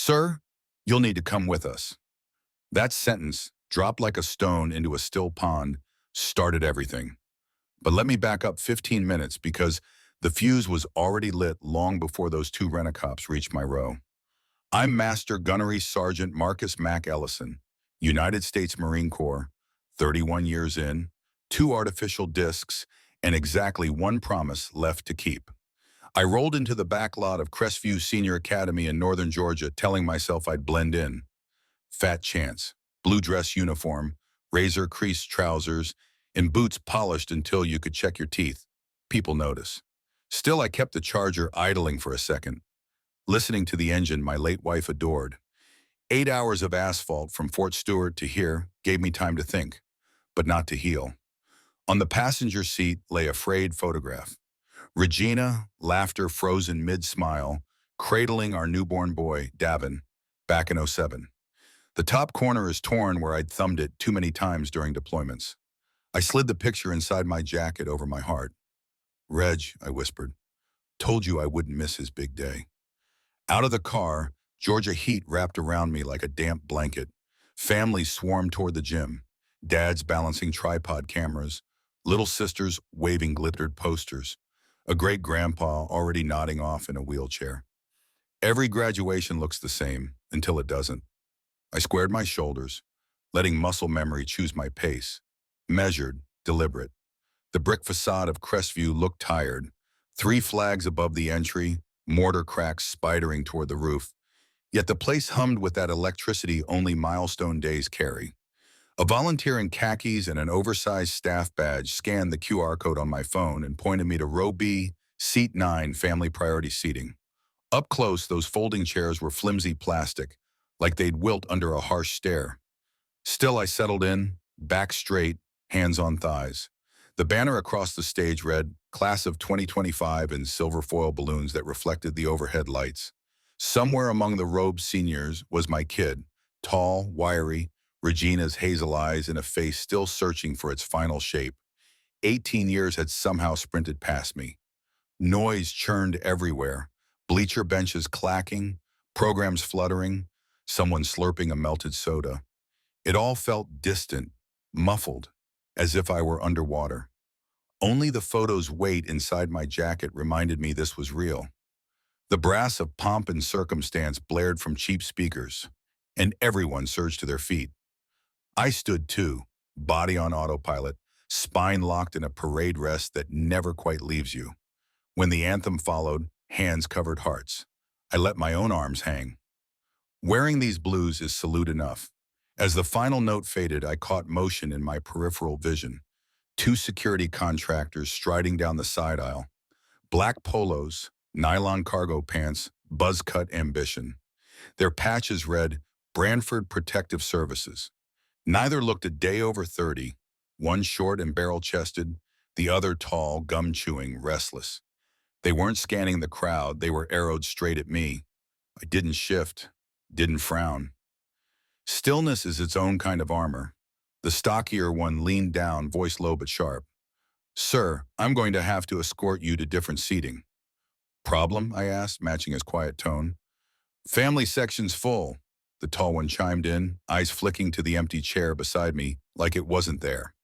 Sir, you'll need to come with us. That sentence, dropped like a stone into a still pond, started everything. But let me back up 15 minutes because the fuse was already lit long before those two rent-a-cops reached my row. I'm Master Gunnery Sergeant Marcus Mack Ellison, United States Marine Corps, 31 years in, two artificial discs, and exactly one promise left to keep. I rolled into the back lot of Crestview Senior Academy in northern Georgia, telling myself I'd blend in. Fat chance. Blue dress uniform, razor creased trousers, and boots polished until you could check your teeth. People notice. Still, I kept the Charger idling for a second, listening to the engine my late wife adored. 8 hours of asphalt from Fort Stewart to here gave me time to think, but not to heal. On the passenger seat lay a frayed photograph. Regina, laughter frozen mid-smile, cradling our newborn boy, Davin, back in '07. The top corner is torn where I'd thumbed it too many times during deployments. I slid the picture inside my jacket over my heart. "Reg," I whispered, "told you I wouldn't miss his big day." Out of the car, Georgia heat wrapped around me like a damp blanket. Families swarmed toward the gym, dads balancing tripod cameras, little sisters waving glittered posters, a great-grandpa already nodding off in a wheelchair. Every graduation looks the same until it doesn't. I squared my shoulders, letting muscle memory choose my pace. Measured, deliberate. The brick facade of Crestview looked tired. 3 flags above the entry, mortar cracks spidering toward the roof. Yet the place hummed with that electricity only milestone days carry. A volunteer in khakis and an oversized staff badge scanned the QR code on my phone and pointed me to row B, seat 9, family priority seating. Up close, those folding chairs were flimsy plastic, like they'd wilt under a harsh stare. Still, I settled in, back straight, hands on thighs. The banner across the stage read, "Class of 2025" in silver foil balloons that reflected the overhead lights. Somewhere among the robed seniors was my kid, tall, wiry, Regina's hazel eyes in a face still searching for its final shape. 18 years had somehow sprinted past me. Noise churned everywhere, bleacher benches clacking, programs fluttering, someone slurping a melted soda. It all felt distant, muffled, as if I were underwater. Only the photo's weight inside my jacket reminded me this was real. The brass of pomp and circumstance blared from cheap speakers, and everyone surged to their feet. I stood too, body on autopilot, spine locked in a parade rest that never quite leaves you. When the anthem followed, hands covered hearts. I let my own arms hang. Wearing these blues is salute enough. As the final note faded, I caught motion in my peripheral vision. 2 security contractors striding down the side aisle. Black polos, nylon cargo pants, buzz-cut ambition. Their patches read, "Branford Protective Services." Neither looked a day over 30, one short and barrel-chested, the other tall, gum-chewing, restless. They weren't scanning the crowd, they were arrowed straight at me. I didn't shift, didn't frown. Stillness is its own kind of armor. The stockier one leaned down, voice low but sharp. "Sir, I'm going to have to escort you to different seating." "Problem?" I asked, matching his quiet tone. "Family section's full," the tall one chimed in, eyes flicking to the empty chair beside me like it wasn't there.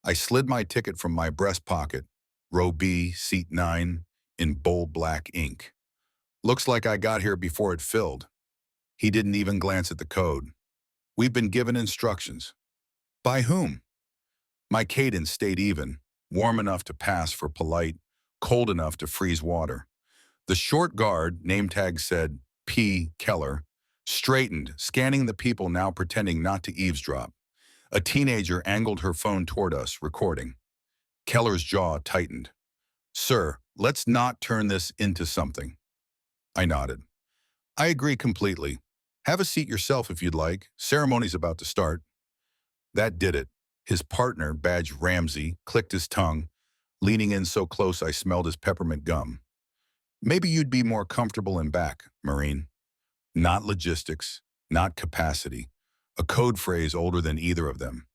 I slid my ticket from my breast pocket, row B, seat 9, in bold black ink. "Looks like I got here before it filled." He didn't even glance at the code. "We've been given instructions." "By whom?" My cadence stayed even, warm enough to pass for polite, cold enough to freeze water. The short guard, name tag said P. Keller, straightened, scanning the people now pretending not to eavesdrop. A teenager angled her phone toward us, recording. Keller's jaw tightened. "Sir, let's not turn this into something." I nodded. "I agree completely. Have a seat yourself if you'd like. Ceremony's about to start." That did it. His partner, badge Ramsey, clicked his tongue, leaning in so close I smelled his peppermint gum. "Maybe you'd be more comfortable in back, Marine." Not logistics, not capacity. A code phrase older than either of them.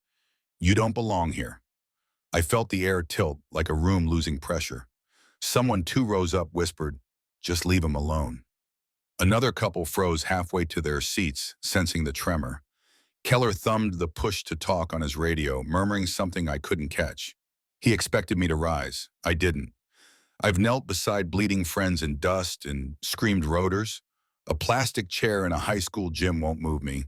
"You don't belong here." I felt the air tilt like a room losing pressure. Someone 2 rows up whispered, "Just leave him alone." Another couple froze halfway to their seats, sensing the tremor. Keller thumbed the push to talk on his radio, murmuring something I couldn't catch. He expected me to rise. I didn't. I've knelt beside bleeding friends in dust and screamed rotors. A plastic chair in a high school gym won't move me.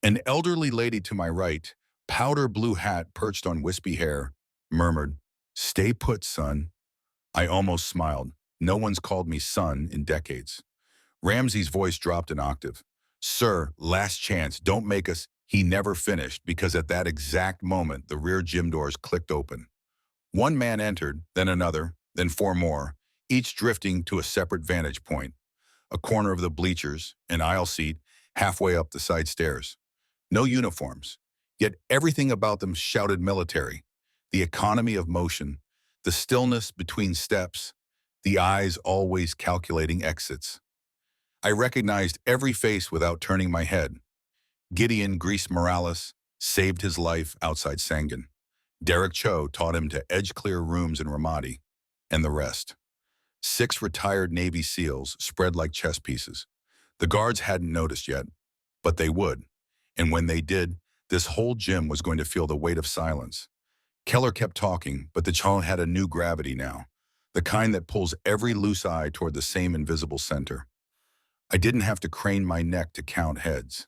An elderly lady to my right, powder blue hat perched on wispy hair, murmured, "Stay put, son." I almost smiled. No one's called me son in decades. Ramsey's voice dropped an octave. "Sir, last chance, don't make us—" He never finished because at that exact moment, the rear gym doors clicked open. One man entered, then another, then four more, each drifting to a separate vantage point. A corner of the bleachers, an aisle seat, halfway up the side stairs. No uniforms, yet everything about them shouted military. The economy of motion, the stillness between steps, the eyes always calculating exits. I recognized every face without turning my head. Gideon Grease Morales saved his life outside Sangan. Derek Cho taught him to edge-clear rooms in Ramadi, and the rest. 6 retired Navy SEALs spread like chess pieces. The guards hadn't noticed yet, but they would. And when they did, this whole gym was going to feel the weight of silence. Keller kept talking, but the tone had a new gravity now, the kind that pulls every loose eye toward the same invisible center. I didn't have to crane my neck to count heads.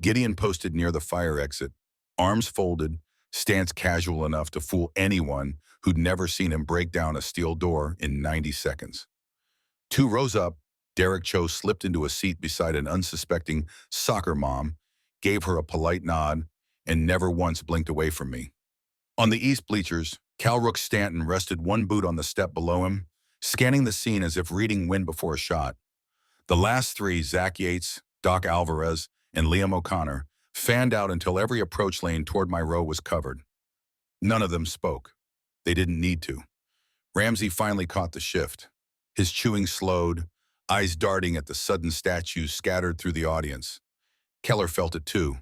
Gideon posted near the fire exit, arms folded, stance casual enough to fool anyone who'd never seen him break down a steel door in 90 seconds. 2 rows up, Derek Cho slipped into a seat beside an unsuspecting soccer mom, gave her a polite nod, and never once blinked away from me. On the east bleachers, Cal Rook Stanton rested one boot on the step below him, scanning the scene as if reading wind before a shot. The last 3, Zach Yates, Doc Alvarez, and Liam O'Connor, fanned out until every approach lane toward my row was covered. None of them spoke. They didn't need to. Ramsey finally caught the shift. His chewing slowed, eyes darting at the sudden statues scattered through the audience. Keller felt it too.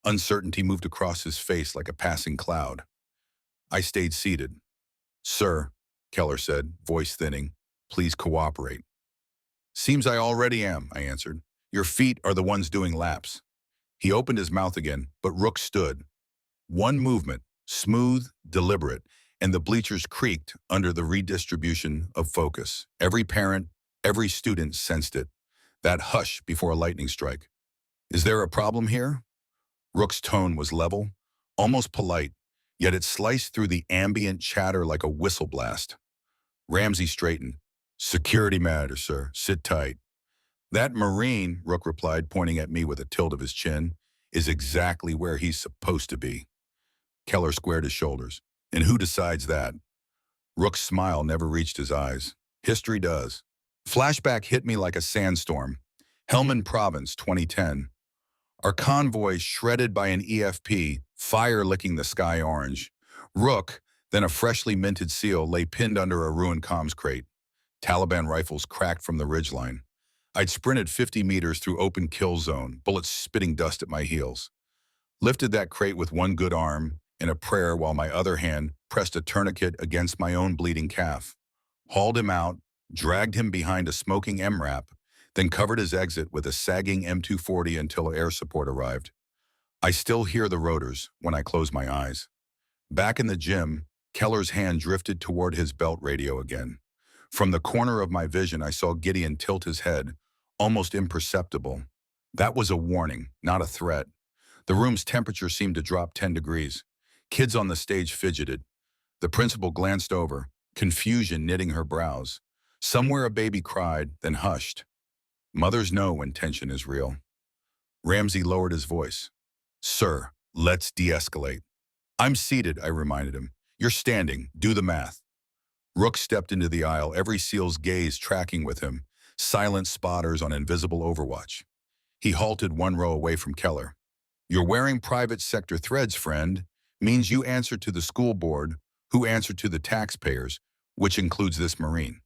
Uncertainty moved across his face like a passing cloud. I stayed seated. "Sir," Keller said, voice thinning, "please cooperate." "Seems I already am," I answered. "Your feet are the ones doing laps." He opened his mouth again, but Rook stood. One movement, smooth, deliberate, and the bleachers creaked under the redistribution of focus. Every parent, every student sensed it. That hush before a lightning strike. "Is there a problem here?" Rook's tone was level, almost polite, yet it sliced through the ambient chatter like a whistle blast. Ramsey straightened. "Security matter, sir. Sit tight." "That Marine," Rook replied, pointing at me with a tilt of his chin, "is exactly where he's supposed to be." Keller squared his shoulders. "And who decides that?" Rook's smile never reached his eyes. "History does." Flashback hit me like a sandstorm. Helmand Province, 2010. Our convoy shredded by an EFP, fire licking the sky orange. Rook, then a freshly minted SEAL, lay pinned under a ruined comms crate. Taliban rifles cracked from the ridgeline. I'd sprinted 50 meters through open kill zone, bullets spitting dust at my heels. Lifted that crate with one good arm and a prayer while my other hand pressed a tourniquet against my own bleeding calf. Hauled him out, dragged him behind a smoking MRAP, then covered his exit with a sagging M240 until air support arrived. I still hear the rotors when I close my eyes. Back in the gym, Keller's hand drifted toward his belt radio again. From the corner of my vision, I saw Gideon tilt his head, almost imperceptible. That was a warning, not a threat. The room's temperature seemed to drop 10 degrees. Kids on the stage fidgeted. The principal glanced over, confusion knitting her brows. Somewhere a baby cried, then hushed. Mothers know when tension is real. Ramsey lowered his voice. "Sir, let's de-escalate." "I'm seated," I reminded him. "You're standing. Do the math." Rook stepped into the aisle, every SEAL's gaze tracking with him, silent spotters on invisible overwatch. He halted one row away from Keller. "You're wearing private sector threads, friend. Means you answer to the school board, who answer to the taxpayers, which includes this Marine.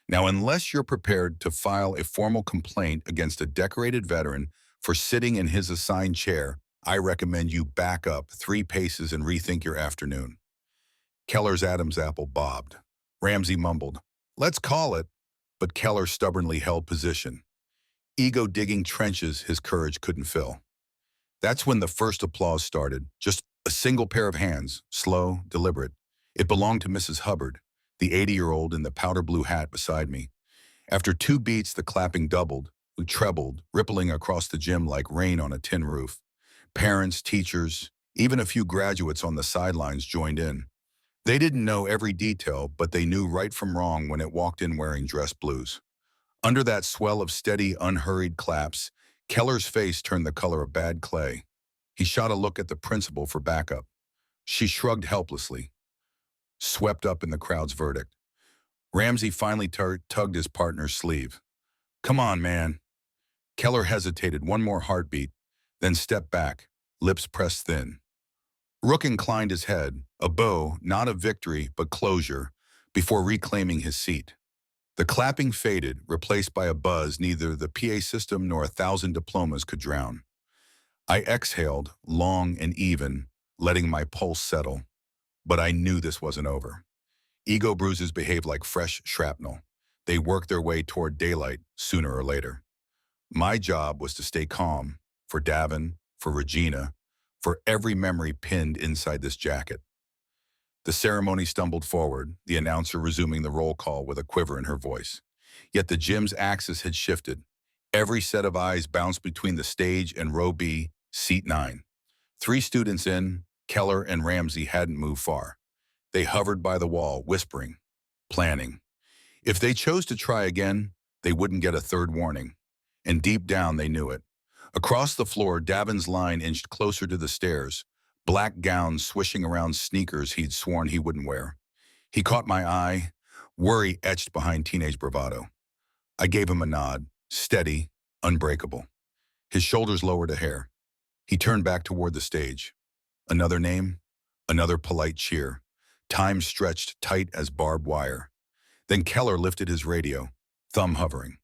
Now, unless you're prepared to file a formal complaint against a decorated veteran for sitting in his assigned chair, I recommend you back up 3 paces and rethink your afternoon." Keller's Adam's apple bobbed. Ramsey mumbled, "Let's call it," but Keller stubbornly held position. ego digging trenches his courage couldn't fill. That's when the first applause started, just a single pair of hands, slow, deliberate. It belonged to Mrs. Hubbard, the 80-year-old in the powder blue hat beside me. After 2 beats, the clapping doubled, we trebled, rippling across the gym like rain on a tin roof. Parents, teachers, even a few graduates on the sidelines joined in. They didn't know every detail, but they knew right from wrong when it walked in wearing dress blues. Under that swell of steady, unhurried claps, Keller's face turned the color of bad clay. He shot a look at the principal for backup. She shrugged helplessly, swept up in the crowd's verdict. Ramsey finally tugged his partner's sleeve. "Come on, man." Keller hesitated one more heartbeat, then stepped back, lips pressed thin. Rook inclined his head, a bow, not of victory, but closure, before reclaiming his seat. The clapping faded, replaced by a buzz neither the PA system nor 1,000 diplomas could drown. I exhaled, long and even, letting my pulse settle. But I knew this wasn't over. Ego bruises behave like fresh shrapnel. They work their way toward daylight sooner or later. My job was to stay calm, for Davin, for Regina, for every memory pinned inside this jacket. The ceremony stumbled forward, the announcer resuming the roll call with a quiver in her voice. Yet the gym's axis had shifted. Every set of eyes bounced between the stage and row B, seat 9. 3 students in, Keller and Ramsey hadn't moved far. They hovered by the wall, whispering, planning. If they chose to try again, they wouldn't get a third warning. And deep down, they knew it. Across the floor, Davin's line inched closer to the stairs, black gown swishing around sneakers he'd sworn he wouldn't wear. He caught my eye, worry etched behind teenage bravado. I gave him a nod, steady, unbreakable. His shoulders lowered a hair. He turned back toward the stage. Another name, another polite cheer. Time stretched tight as barbed wire. Then Keller lifted his radio, thumb hovering.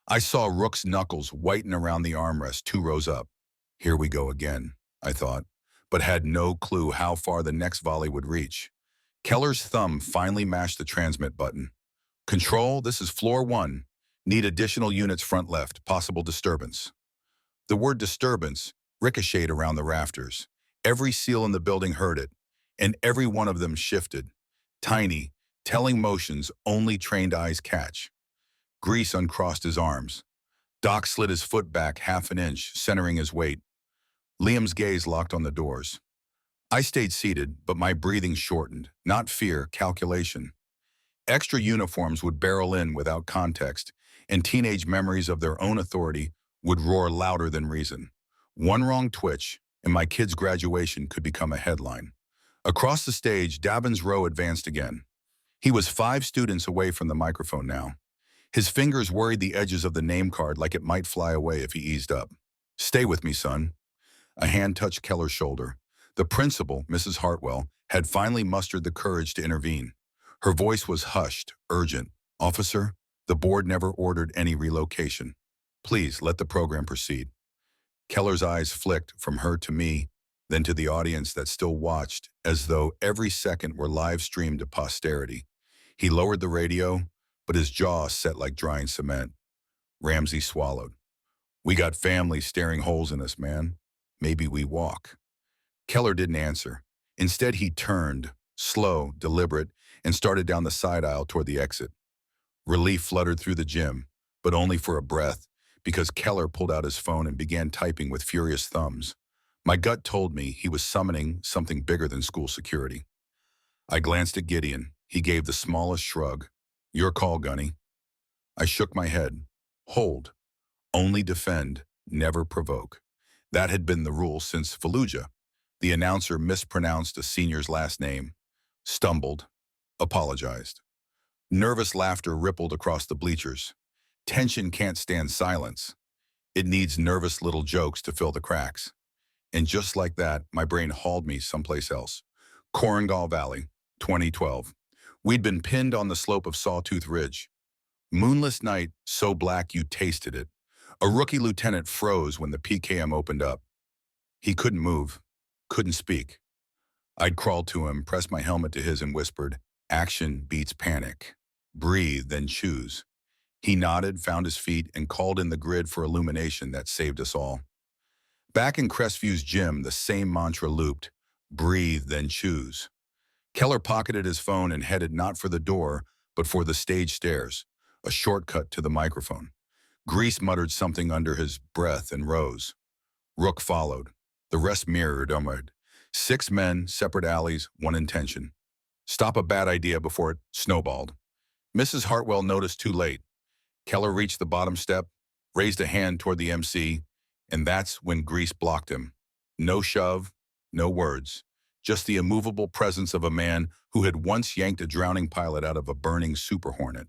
I saw Rook's knuckles whiten around the armrest 2 rows up. Here we go again, I thought, but had no clue how far the next volley would reach. Keller's thumb finally mashed the transmit button. Control, this is floor 1. Need additional units front left, possible disturbance. The word disturbance ricocheted around the rafters. Every seal in the building heard it, and every one of them shifted. Tiny, telling motions only trained eyes catch. Grease uncrossed his arms. Doc slid his foot back half an inch, centering his weight. Liam's gaze locked on the doors. I stayed seated, but my breathing shortened. Not fear, calculation. Extra uniforms would barrel in without context, and teenage memories of their own authority would roar louder than reason. One wrong twitch, and my kid's graduation could become a headline. Across the stage, Davin's row advanced again. He was 5 students away from the microphone now. His fingers worried the edges of the name card like it might fly away if he eased up. "Stay with me, son." A hand touched Keller's shoulder. The principal, Mrs. Hartwell, had finally mustered the courage to intervene. Her voice was hushed, urgent. "Officer, the board never ordered any relocation. Please let the program proceed." Keller's eyes flicked from her to me, then to the audience that still watched, as though every second were live-streamed to posterity. He lowered the radio, but his jaw set like drying cement. Ramsey swallowed. "We got families staring holes in us, man. Maybe we walk." Keller didn't answer. Instead, he turned, slow, deliberate, and started down the side aisle toward the exit. Relief fluttered through the gym, but only for a breath, because Keller pulled out his phone and began typing with furious thumbs. My gut told me he was summoning something bigger than school security. I glanced at Gideon. He gave the smallest shrug. "Your call, Gunny." I shook my head. Hold. Only defend, never provoke. That had been the rule since Fallujah. The announcer mispronounced a senior's last name, stumbled, apologized. Nervous laughter rippled across the bleachers. Tension can't stand silence. It needs nervous little jokes to fill the cracks. And just like that, my brain hauled me someplace else. Korengal Valley, 2012. We'd been pinned on the slope of Sawtooth Ridge. Moonless night, so black you tasted it. A rookie lieutenant froze when the PKM opened up. He couldn't move, couldn't speak. I'd crawled to him, pressed my helmet to his and whispered, "Action beats panic. Breathe, then choose." He nodded, found his feet, and called in the grid for illumination that saved us all. Back in Crestview's gym, the same mantra looped: breathe, then choose. Keller pocketed his phone and headed not for the door, but for the stage stairs, a shortcut to the microphone. Grease muttered something under his breath and rose. Rook followed. The rest mirrored Umad. 6 men, separate alleys, one intention. Stop a bad idea before it snowballed. Mrs. Hartwell noticed too late. Keller reached the bottom step, raised a hand toward the MC, and that's when Grease blocked him. No shove, no words, just the immovable presence of a man who had once yanked a drowning pilot out of a burning Super Hornet.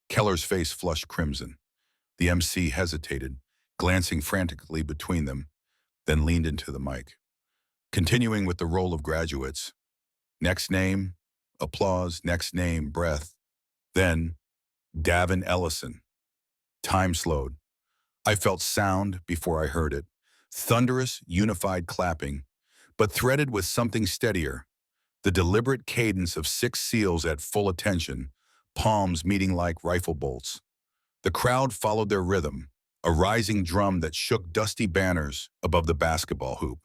Keller's face flushed crimson. The MC hesitated, glancing frantically between them, then leaned into the mic. Continuing with the roll of graduates. Next name, applause, next name, breath. Then, Davin Ellison. Time slowed. I felt sound before I heard it. Thunderous, unified clapping, but threaded with something steadier. The deliberate cadence of 6 SEALs at full attention, palms meeting like rifle bolts. The crowd followed their rhythm, a rising drum that shook dusty banners above the basketball hoop.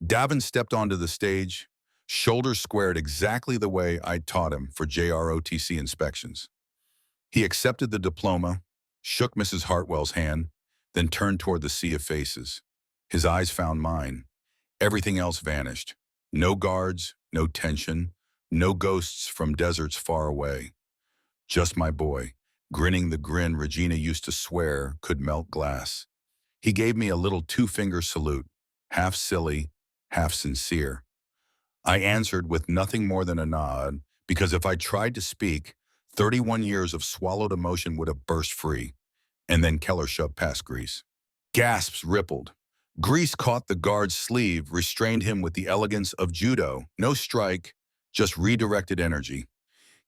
Davin stepped onto the stage, shoulders squared exactly the way I'd taught him for JROTC inspections. He accepted the diploma, shook Mrs. Hartwell's hand, then turned toward the sea of faces. His eyes found mine. Everything else vanished. No guards, no tension, no ghosts from deserts far away. Just my boy, grinning the grin Regina used to swear could melt glass. He gave me a little 2-finger salute, half silly, half sincere. I answered with nothing more than a nod, because if I tried to speak, 31 years of swallowed emotion would have burst free. And then Keller shoved past Grease. Gasps rippled. Grease caught the guard's sleeve, restrained him with the elegance of judo. No strike, just redirected energy.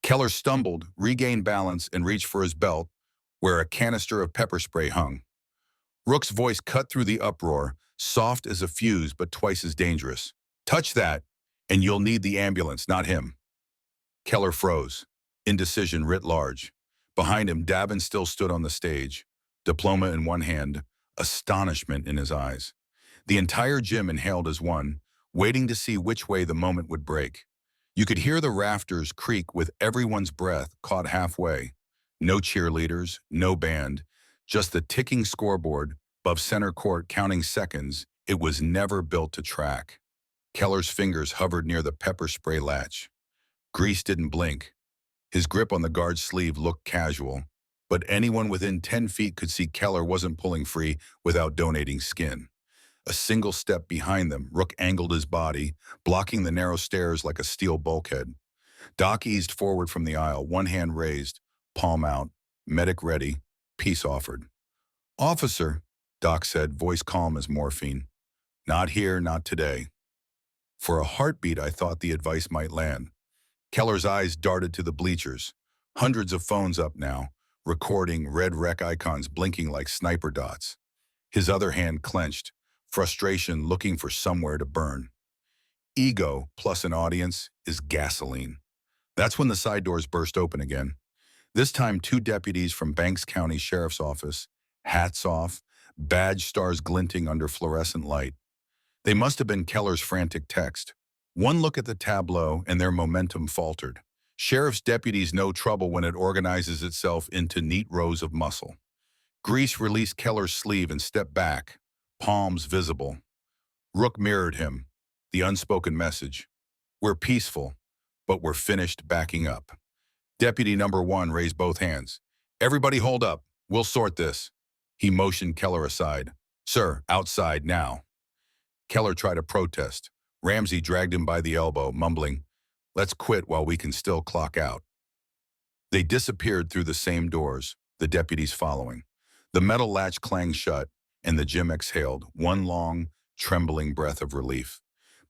Keller stumbled, regained balance, and reached for his belt, where a canister of pepper spray hung. Rook's voice cut through the uproar, soft as a fuse but twice as dangerous. Touch that, and you'll need the ambulance, not him. Keller froze, indecision writ large. Behind him, Davin still stood on the stage, diploma in one hand, astonishment in his eyes. The entire gym inhaled as one, waiting to see which way the moment would break. You could hear the rafters creak with everyone's breath caught halfway. No cheerleaders, no band, just the ticking scoreboard above center court counting seconds it was never built to track. Keller's fingers hovered near the pepper spray latch. Grease didn't blink. His grip on the guard's sleeve looked casual, but anyone within 10 feet could see Keller wasn't pulling free without donating skin. A single step behind them, Rook angled his body, blocking the narrow stairs like a steel bulkhead. Doc eased forward from the aisle, one hand raised, palm out, medic ready, peace offered. Officer, Doc said, voice calm as morphine. Not here, not today. For a heartbeat, I thought the advice might land. Keller's eyes darted to the bleachers. Hundreds of phones up now, recording, red rec icons blinking like sniper dots. His other hand clenched, frustration looking for somewhere to burn. Ego plus an audience is gasoline. That's when the side doors burst open again. This time 2 deputies from Banks County Sheriff's Office, hats off, badge stars glinting under fluorescent light. They must have been Keller's frantic text. One look at the tableau and their momentum faltered. Sheriff's deputies know trouble when it organizes itself into neat rows of muscle. Grease released Keller's sleeve and stepped back, palms visible. Rook mirrored him, the unspoken message. We're peaceful, but we're finished backing up. Deputy number 1 raised both hands. Everybody hold up, we'll sort this. He motioned Keller aside. Sir, outside now. Keller tried to protest. Ramsey dragged him by the elbow, mumbling, let's quit while we can still clock out. They disappeared through the same doors, the deputies following. The metal latch clanged shut, and the gym exhaled, one long, trembling breath of relief.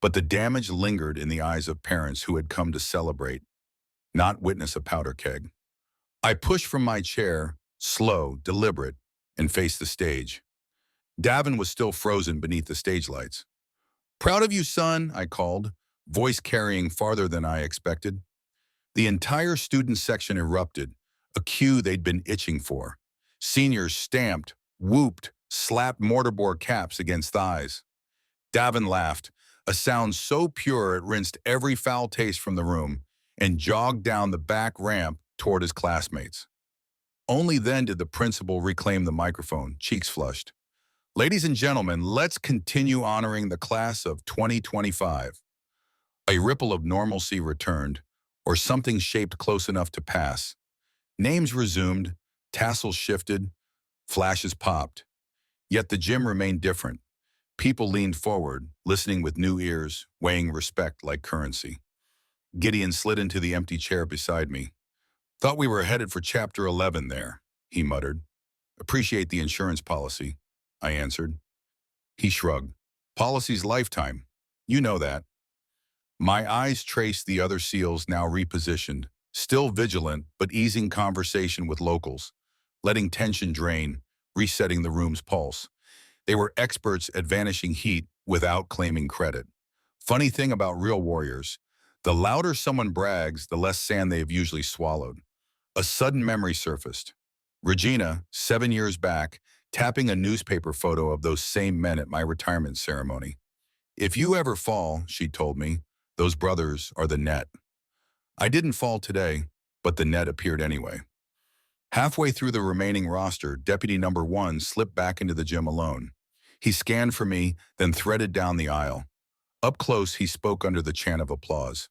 But the damage lingered in the eyes of parents who had come to celebrate, not witness a powder keg. I pushed from my chair, slow, deliberate, and faced the stage. Davin was still frozen beneath the stage lights. Proud of you, son, I called, voice carrying farther than I expected. The entire student section erupted, a cue they'd been itching for. Seniors stamped, whooped, slapped mortarboard caps against thighs. Davin laughed, a sound so pure it rinsed every foul taste from the room, and jogged down the back ramp toward his classmates. Only then did the principal reclaim the microphone, cheeks flushed. Ladies and gentlemen, let's continue honoring the class of 2025. A ripple of normalcy returned, or something shaped close enough to pass. Names resumed, tassels shifted, flashes popped. Yet the gym remained different. People leaned forward, listening with new ears, weighing respect like currency. Gideon slid into the empty chair beside me. Thought we were headed for Chapter 11 there, he muttered. Appreciate the insurance policy, I answered. He shrugged. Policy's lifetime. You know that. My eyes traced the other SEALs now repositioned, still vigilant but easing conversation with locals, letting tension drain, resetting the room's pulse. They were experts at vanishing heat without claiming credit. Funny thing about real warriors, the louder someone brags, the less sand they have usually swallowed. A sudden memory surfaced. Regina, 7 years back, tapping a newspaper photo of those same men at my retirement ceremony. If you ever fall, she told me, those brothers are the net. I didn't fall today, but the net appeared anyway. Halfway through the remaining roster, Deputy Number 1 slipped back into the gym alone. He scanned for me, then threaded down the aisle. Up close, he spoke under the chant of applause.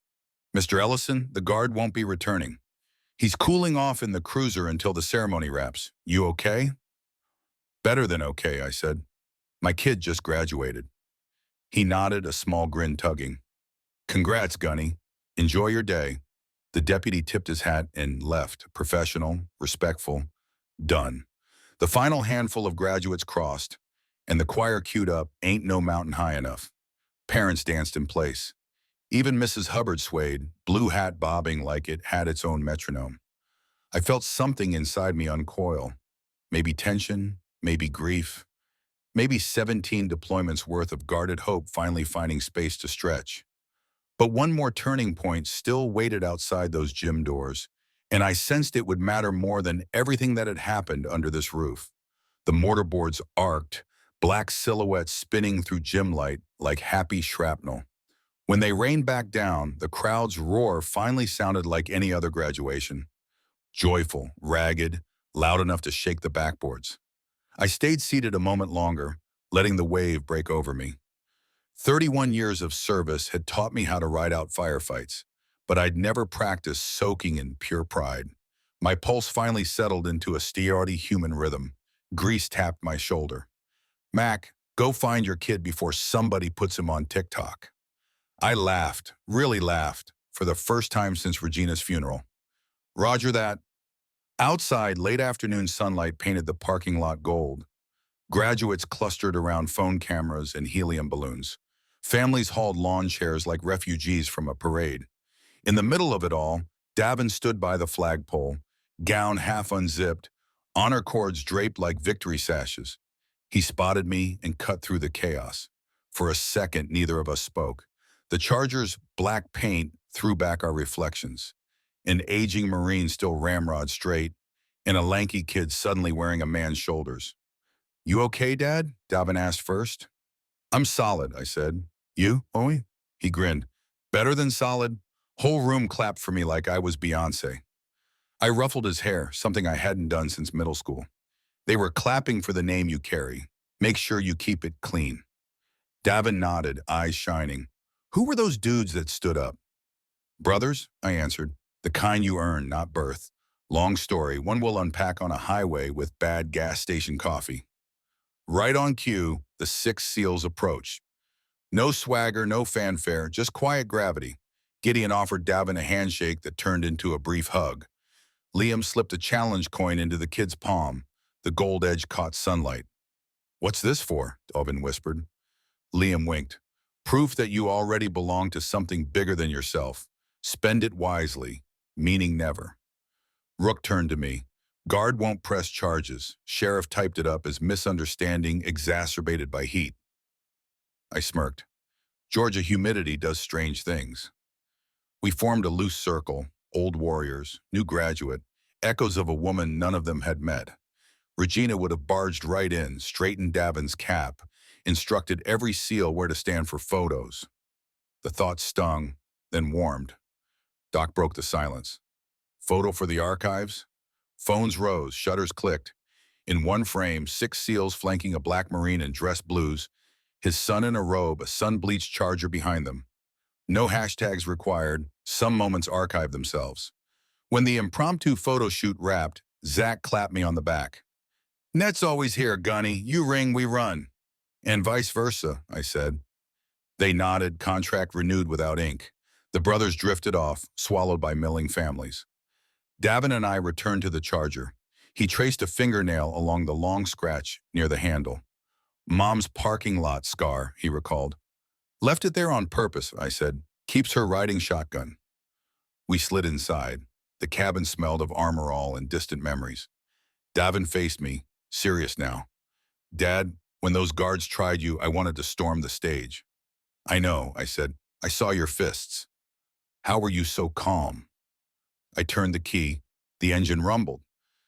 Mr. Ellison, the guard won't be returning. He's cooling off in the cruiser until the ceremony wraps. You okay? Better than okay, I said. My kid just graduated. He nodded, a small grin tugging. Congrats, Gunny. Enjoy your day. The deputy tipped his hat and left, professional, respectful, done. The final handful of graduates crossed, and the choir queued up, Ain't No Mountain High Enough. Parents danced in place. Even Mrs. Hubbard swayed, blue hat bobbing like it had its own metronome. I felt something inside me uncoil. Maybe tension, maybe grief, maybe 17 deployments worth of guarded hope finally finding space to stretch. But one more turning point still waited outside those gym doors, and I sensed it would matter more than everything that had happened under this roof. The mortarboards arced, black silhouettes spinning through gym light like happy shrapnel. When they rained back down, the crowd's roar finally sounded like any other graduation. Joyful, ragged, loud enough to shake the backboards. I stayed seated a moment longer, letting the wave break over me. 31 years of service had taught me how to ride out firefights, but I'd never practiced soaking in pure pride. My pulse finally settled into a steady human rhythm. Grease tapped my shoulder. Mack, go find your kid before somebody puts him on TikTok. I laughed, really laughed, for the first time since Regina's funeral. Roger that. Outside, late afternoon sunlight painted the parking lot gold. Graduates clustered around phone cameras and helium balloons. Families hauled lawn chairs like refugees from a parade. In the middle of it all, Davin stood by the flagpole, gown half unzipped, honor cords draped like victory sashes. He spotted me and cut through the chaos. For a second, neither of us spoke. The Charger's black paint threw back our reflections. An aging Marine still ramrod straight, and a lanky kid suddenly wearing a man's shoulders. You okay, Dad? Davin asked first. I'm solid, I said. You, Owie? He grinned. Better than solid? Whole room clapped for me like I was Beyonce. I ruffled his hair, something I hadn't done since middle school. They were clapping for the name you carry. Make sure you keep it clean. Davin nodded, eyes shining. Who were those dudes that stood up? Brothers, I answered. The kind you earn, not birth. Long story, one will unpack on a highway with bad gas station coffee. Right on cue, the 6 SEALs approached. No swagger, no fanfare, just quiet gravity. Gideon offered Davin a handshake that turned into a brief hug. Liam slipped a challenge coin into the kid's palm. The gold edge caught sunlight. What's this for? Davin whispered. Liam winked. Proof that you already belong to something bigger than yourself. Spend it wisely, meaning never. Rook turned to me. Guard won't press charges. Sheriff typed it up as misunderstanding exacerbated by heat. I smirked. Georgia humidity does strange things. We formed a loose circle, old warriors, new graduate, echoes of a woman none of them had met. Regina would have barged right in, straightened Davin's cap, instructed every SEAL where to stand for photos. The thought stung, then warmed. Doc broke the silence. Photo for the archives? Phones rose, shutters clicked. In one frame, 6 SEALs flanking a black Marine in dress blues, his son in a robe, a sun-bleached Charger behind them. No hashtags required, some moments archived themselves. When the impromptu photo shoot wrapped, Zach clapped me on the back. "Net's always here, Gunny. You ring, we run." "And vice versa," I said. They nodded, contract renewed without ink. The brothers drifted off, swallowed by milling families. Davin and I returned to the Charger. He traced a fingernail along the long scratch near the handle. "Mom's parking lot scar," he recalled. "Left it there on purpose," I said. "Keeps her riding shotgun." We slid inside. The cabin smelled of Armorall and distant memories. Davin faced me, serious now. "Dad, when those guards tried you, I wanted to storm the stage." "I know," I said. "I saw your fists." "How were you so calm?" I turned the key. The engine rumbled.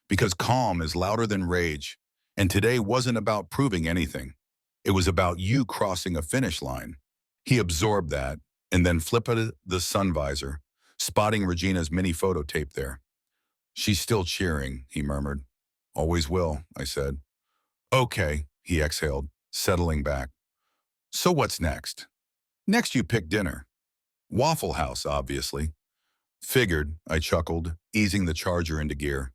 Because calm is louder than rage, and today wasn't about proving anything. It was about you crossing a finish line. He absorbed that, and then flipped the sun visor, spotting Regina's mini photo tape there. "She's still cheering," he murmured. "Always will," I said. "Okay," he exhaled, settling back. "So what's next?" "Next you pick dinner." "Waffle House, obviously." "Figured," I chuckled, easing the Charger into gear.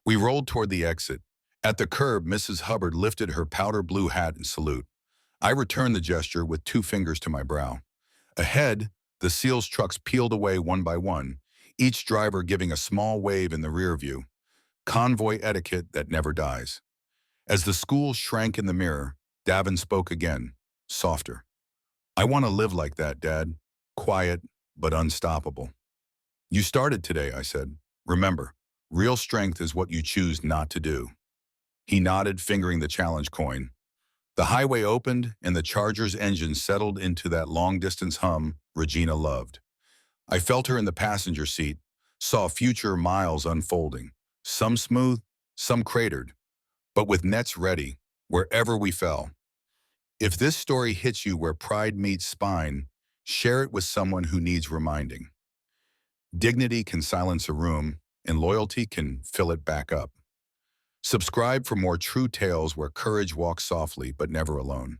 We rolled toward the exit. At the curb, Mrs. Hubbard lifted her powder blue hat in salute. I returned the gesture with 2 fingers to my brow. Ahead, the SEALs' trucks peeled away one by one, each driver giving a small wave in the rear view. Convoy etiquette that never dies. As the school shrank in the mirror, Davin spoke again, softer. "I want to live like that, Dad. Quiet, but unstoppable." "You started today," I said. "Remember, real strength is what you choose not to do." He nodded, fingering the challenge coin. The highway opened, and the Charger's engine settled into that long-distance hum Regina loved. I felt her in the passenger seat, saw future miles unfolding, some smooth, some cratered, but with nets ready, wherever we fell. If this story hits you where pride meets spine, share it with someone who needs reminding. Dignity can silence a room, and loyalty can fill it back up. Subscribe for more true tales where courage walks softly but never alone.